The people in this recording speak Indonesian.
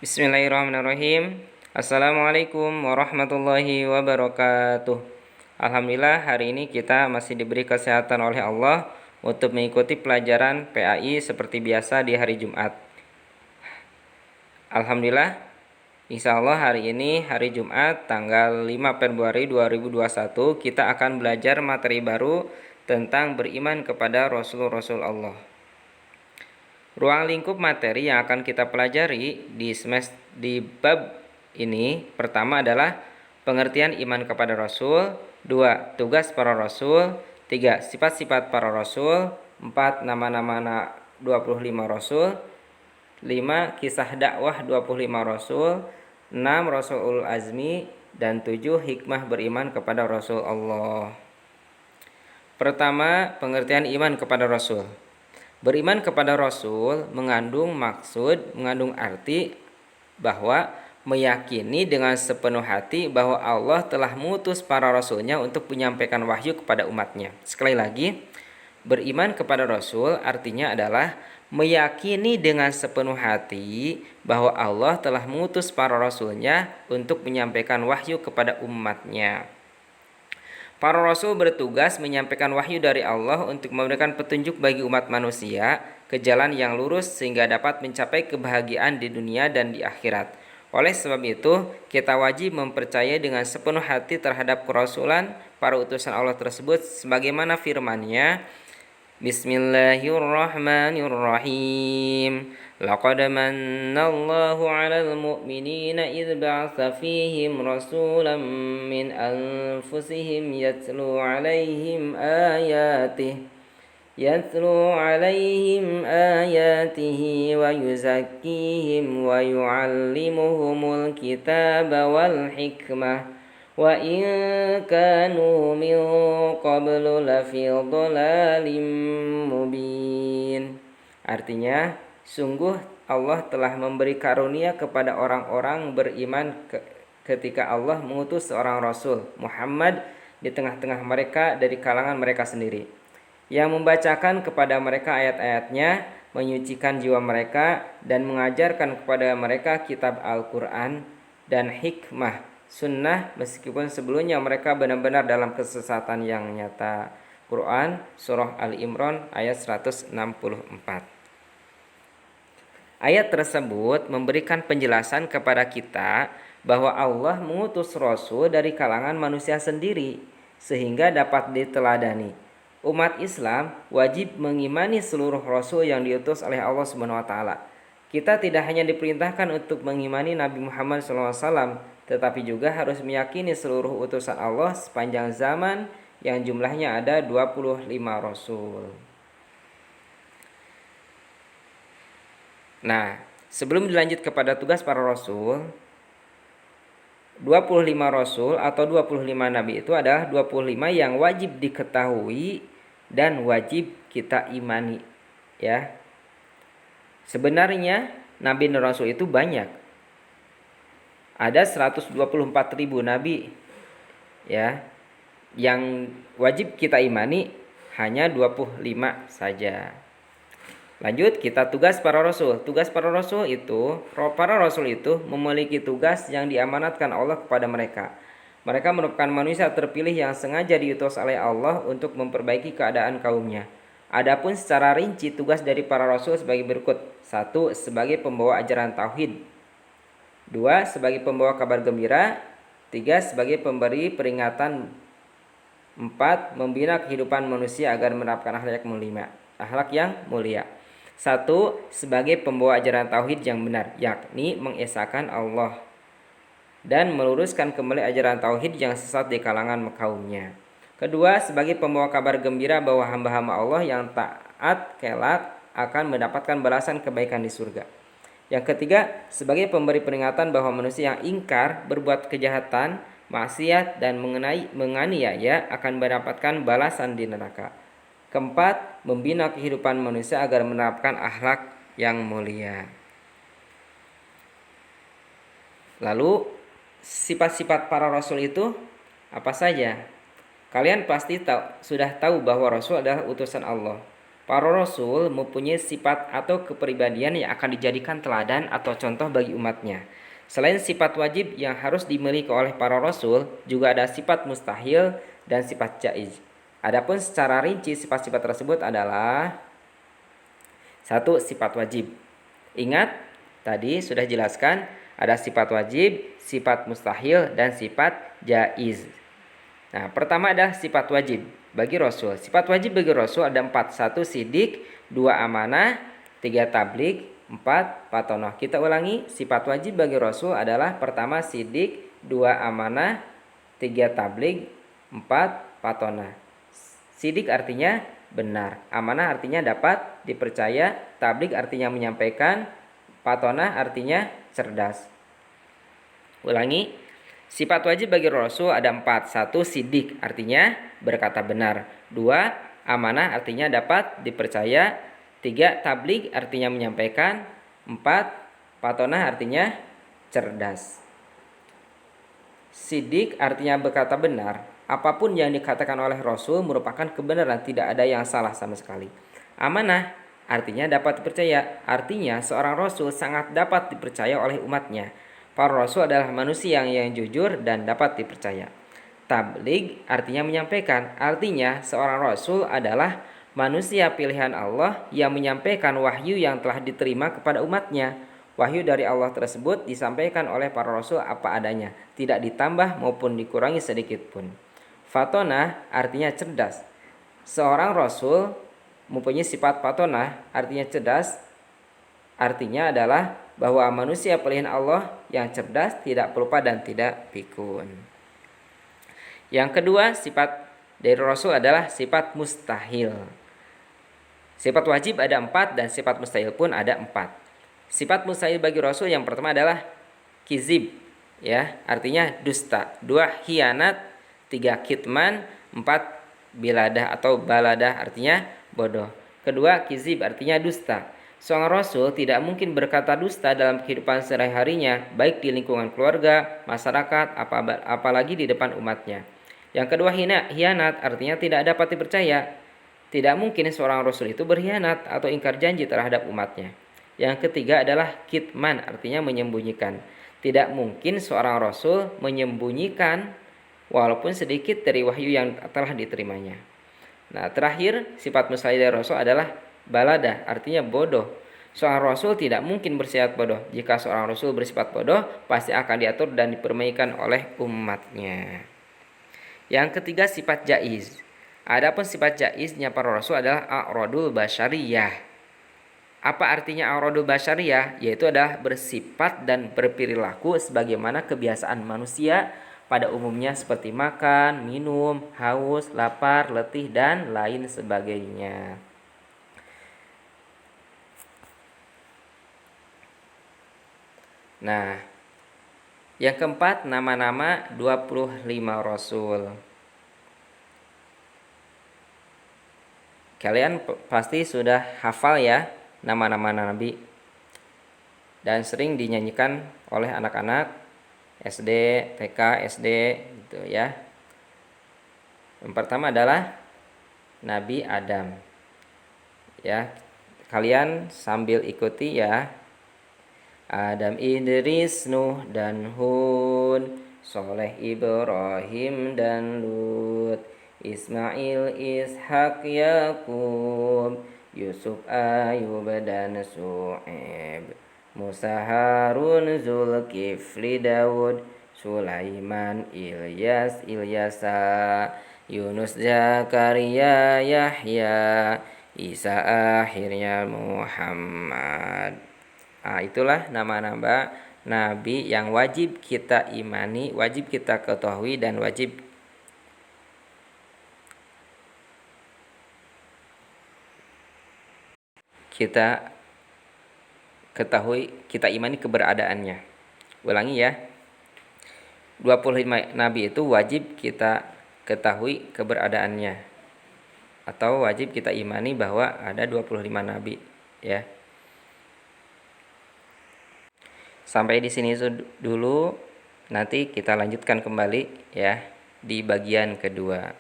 Bismillahirrahmanirrahim. Assalamualaikum warahmatullahi wabarakatuh. Alhamdulillah hari ini kita masih diberi kesehatan oleh Allah untuk mengikuti pelajaran PAI seperti biasa di hari Jumat. Alhamdulillah, insya Allah hari ini hari Jumat tanggal 5 Februari 2021 kita akan belajar materi baru tentang beriman kepada Rasul-Rasul Allah. Ruang lingkup materi yang akan kita pelajari di bab ini pertama adalah pengertian iman kepada Rasul, 2. Tugas para Rasul, 3. Sifat-sifat para Rasul, 4. Nama-nama 25 Rasul, 5. Kisah dakwah 25 Rasul, 6. Rasulul Azmi, dan 7. Hikmah beriman kepada Rasul Allah. Pertama, pengertian iman kepada Rasul. Beriman kepada Rasul mengandung arti bahwa meyakini dengan sepenuh hati bahwa Allah telah mengutus para Rasulnya untuk menyampaikan wahyu kepada umatnya. Sekali lagi, beriman kepada Rasul artinya adalah meyakini dengan sepenuh hati bahwa Allah telah mengutus para Rasulnya untuk menyampaikan wahyu kepada umatnya. Para Rasul bertugas menyampaikan wahyu dari Allah untuk memberikan petunjuk bagi umat manusia ke jalan yang lurus sehingga dapat mencapai kebahagiaan di dunia dan di akhirat. Oleh sebab itu, kita wajib mempercayai dengan sepenuh hati terhadap kerasulan para utusan Allah tersebut sebagaimana firman-Nya, Bismillahirrahmanirrahim. Laqad mannallahu 'alal mu'minina idh ba'atsa fihim rasulan min anfusihim yatlu 'alaihim ayatihi wa yuzakkihim wa yu'allimuhumul kitaba wal hikmah wa in kanu min qablu lafi dhalalin mubin. Artinya, sungguh Allah telah memberi karunia kepada orang-orang beriman ketika Allah mengutus seorang Rasul Muhammad di tengah-tengah mereka dari kalangan mereka sendiri, yang membacakan kepada mereka ayat-ayatnya, menyucikan jiwa mereka, dan mengajarkan kepada mereka kitab Al-Quran dan hikmah sunnah meskipun sebelumnya mereka benar-benar dalam kesesatan yang nyata. Quran Surah Al-Imran ayat 164. Ayat tersebut memberikan penjelasan kepada kita bahwa Allah mengutus Rasul dari kalangan manusia sendiri sehingga dapat diteladani. Umat Islam wajib mengimani seluruh Rasul yang diutus oleh Allah SWT. Kita tidak hanya diperintahkan untuk mengimani Nabi Muhammad SAW, tetapi juga harus meyakini seluruh utusan Allah sepanjang zaman yang jumlahnya ada 25 Rasul. Nah, sebelum dilanjut kepada tugas para Rasul, 25 Rasul atau 25 Nabi itu adalah 25 yang wajib diketahui dan wajib kita imani, ya. Sebenarnya Nabi dan Rasul itu banyak. Ada 124.000 nabi, ya. Yang wajib kita imani hanya 25 saja. Lanjut, kita tugas para rasul. Tugas para rasul itu memiliki tugas yang diamanatkan Allah kepada mereka. Mereka merupakan manusia terpilih yang sengaja diutus oleh Allah untuk memperbaiki keadaan kaumnya. Adapun secara rinci tugas dari para rasul sebagai berikut. 1. Sebagai pembawa ajaran tauhid. 2. Sebagai pembawa kabar gembira. 3. Sebagai pemberi peringatan. 4. Membina kehidupan manusia agar menerapkan akhlak yang mulia. 1. Sebagai pembawa ajaran tauhid yang benar, yakni mengesahkan Allah dan meluruskan kembali ajaran tauhid yang sesat di kalangan kaumnya. Kedua, sebagai pembawa kabar gembira bahwa hamba-hamba Allah yang taat kelak akan mendapatkan balasan kebaikan di surga. Yang ketiga, sebagai pemberi peringatan bahwa manusia yang ingkar, berbuat kejahatan, maksiat, dan menganiaya akan mendapatkan balasan di neraka. Keempat, membina kehidupan manusia agar menerapkan akhlak yang mulia. Lalu, sifat-sifat para rasul itu apa saja? Kalian pasti sudah tahu bahwa Rasul adalah utusan Allah. Para rasul mempunyai sifat atau kepribadian yang akan dijadikan teladan atau contoh bagi umatnya. Selain sifat wajib yang harus dimiliki oleh para rasul, juga ada sifat mustahil dan sifat jaiz. Adapun secara rinci sifat-sifat tersebut adalah: satu, sifat wajib. Ingat, tadi sudah jelaskan ada sifat wajib, sifat mustahil, dan sifat jaiz. Nah, pertama adalah sifat wajib bagi Rasul. Sifat wajib bagi Rasul ada 4. 1. Sidik, 2. Amanah, 3. Tablik, 4. Patonah. Kita ulangi, sifat wajib bagi Rasul adalah: pertama sidik, 2. Amanah, 3. Tablik, 4. Patonah. Sidik artinya benar, amanah artinya dapat dipercaya, tablik artinya menyampaikan, patonah artinya cerdas. Ulangi, sifat wajib bagi Rasul ada 4. 1. Sidik artinya berkata benar. 2. Amanah artinya dapat dipercaya. 3. Tablik artinya menyampaikan. 4. Patonah artinya cerdas. Sidik artinya berkata benar. Apapun yang dikatakan oleh Rasul merupakan kebenaran, tidak ada yang salah sama sekali. Amanah artinya dapat dipercaya. Artinya seorang Rasul sangat dapat dipercaya oleh umatnya. Para Rasul adalah manusia yang jujur dan dapat dipercaya. Tabligh artinya menyampaikan. Artinya seorang Rasul adalah manusia pilihan Allah yang menyampaikan wahyu yang telah diterima kepada umatnya. Wahyu dari Allah tersebut disampaikan oleh para Rasul apa adanya, tidak ditambah maupun dikurangi sedikit pun. Fatonah artinya cerdas. Seorang Rasul mempunyai sifat fatonah artinya cerdas. Artinya adalah bahwa manusia pilihan Allah yang cerdas, tidak pelupa dan tidak pikun. Yang kedua, sifat dari Rasul adalah sifat mustahil. Sifat wajib ada 4 dan sifat mustahil pun ada 4. Sifat mustahil bagi Rasul yang pertama adalah kizib, ya, artinya dusta. 2. Khianat, 3. kitman, 4. biladah atau baladah artinya bodoh. Kedua, kizib artinya dusta. Seorang Rasul tidak mungkin berkata dusta dalam kehidupan sehari-harinya, baik di lingkungan keluarga, masyarakat, apalagi di depan umatnya. Yang kedua, hianat artinya tidak dapat dipercaya. Tidak mungkin seorang Rasul itu berkhianat atau ingkar janji terhadap umatnya. Yang ketiga adalah kitman artinya menyembunyikan. Tidak mungkin seorang Rasul menyembunyikan walaupun sedikit dari wahyu yang telah diterimanya. Nah, terakhir sifat mustahil dari Rasul adalah baladah artinya bodoh. Seorang Rasul tidak mungkin bersifat bodoh. Jika seorang Rasul bersifat bodoh, pasti akan diatur dan dipermainkan oleh umatnya. Yang ketiga, sifat jaiz. Adapun sifat jaiznya para Rasul adalah a'radul basyariyah. Apa artinya a'radul basyariyah? Yaitu adalah bersifat dan berperilaku sebagaimana kebiasaan manusia pada umumnya, seperti makan, minum, haus, lapar, letih, dan lain sebagainya. Nah, yang keempat, nama-nama 25 Rasul. Kalian pasti sudah hafal ya nama-nama Nabi, dan sering dinyanyikan oleh anak-anak SD, TK, SD gitu ya. Yang pertama adalah Nabi Adam. Ya, kalian sambil ikuti ya. Adam, Idris, Nuh, dan Hud, Soleh, Ibrahim, dan Lut, Ismail, Ishak, Yakub, Yusuf, Ayub, dan Su'eb, Musa, Harun, Zulkifli, Daud, Sulaiman, Ilyas, Ilyasa, Yunus, Zakaria, Yahya, Isa, akhirnya Muhammad. Itulah nama-nama Nabi yang wajib kita imani, wajib kita ketahui, dan wajib kita ketahui, kita imani keberadaannya. Ulangi ya. 25 Nabi itu wajib kita ketahui keberadaannya, atau wajib kita imani bahwa ada 25 Nabi ya. Sampai di sini dulu, nanti kita lanjutkan kembali ya di bagian kedua.